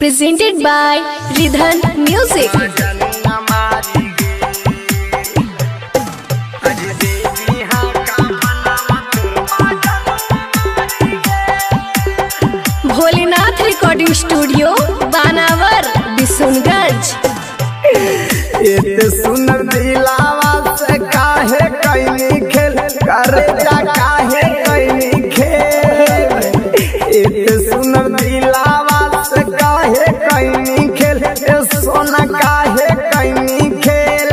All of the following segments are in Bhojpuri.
Presented by Ridhan Music. Bholenath recording studio बानावर बिशुनगंज। सुनर दिलावा से काहे कैनी खेल करे जा काहे कैनी खेल सुनर दिलावा से काहे कैनी खेल सोना काहे कैनी खेल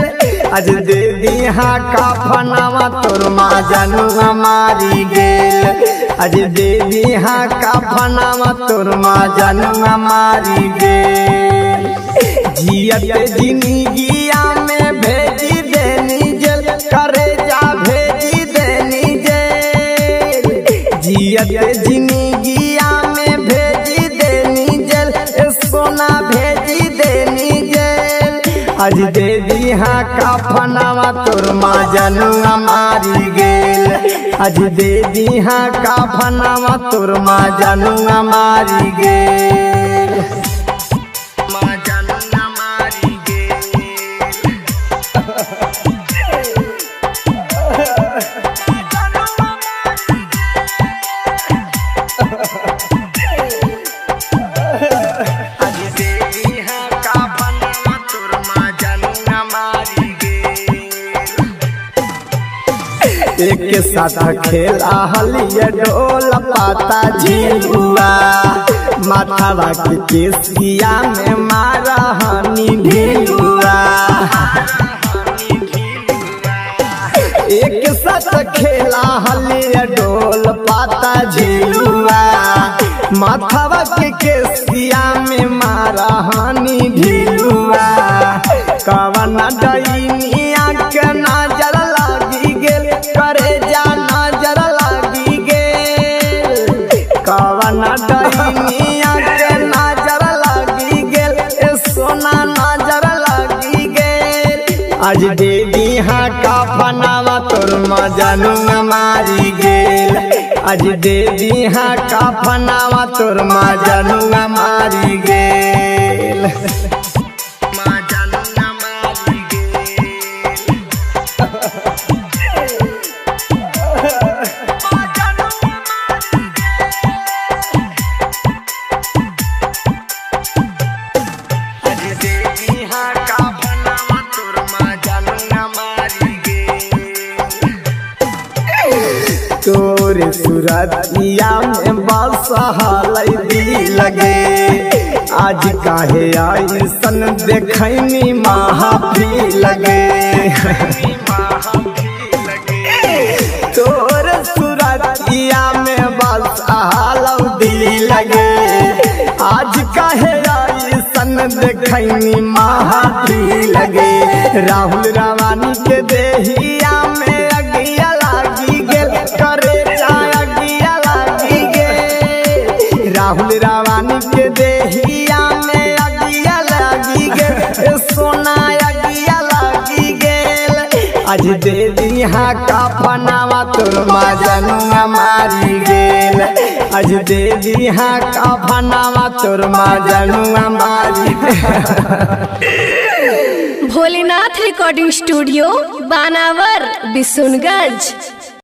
आज दे दिहा का फनावा तोर माँ जानू हमारी गेल आज दे दिहा का फनावा तोर माँ जानू हमारी गेल जियत जिंदगिया में भेजी देनी जेल करे जा भेजी देनी जेल जियत जिंदगिया में भेजी देनी जेल सोना भेजी देनी जेल आज दे दिहा का फनावा तोर माँ जानू हमारी गेल आज दे दिहा का फनावा तोर माँ जानू हमारी गेल एक के साथ खेला हलिया डोल पाता झिलुआ माथावा के केसिया में मारा हनी ढिलुआ एक के साथ खेला हलिया डोल पाता झिलुआ माथावा के केसिया में मारा हनी ढिलुआ कवना डईनिया के नजर लागी गेल करे जा नजर लागी गेल कवना डईनिया के नजर लागी गेल सोना नजर लागी गेल आज दे दिहा का फनावा तोर माँ जानू हमारी गेल आज दे दिहा का फनावा तोर माँ जानू हमारी गेल तोरे सूरतिया में बस हलदी लगे आज काहे आई सन देखनी महाफी लगे तोरे सूरतिया में बस हलदी लगे आज काहे आई सन देखनी महाफी लगे राहुल रावानी के देहिया में अगिया लागी गेल करे अगिया लागी गेल राहुल रावानी के देहिया में अगिया लागी गेल सोना अगिया लागी गेल आज दे दिहा का फनावा तोर माँ जानू हमारी गेल आज दे दिहा का फनावा तोर माँ जानू हमारी भोलेनाथ रिकॉर्डिंग स्टूडियो बानावर बिशुनगंज।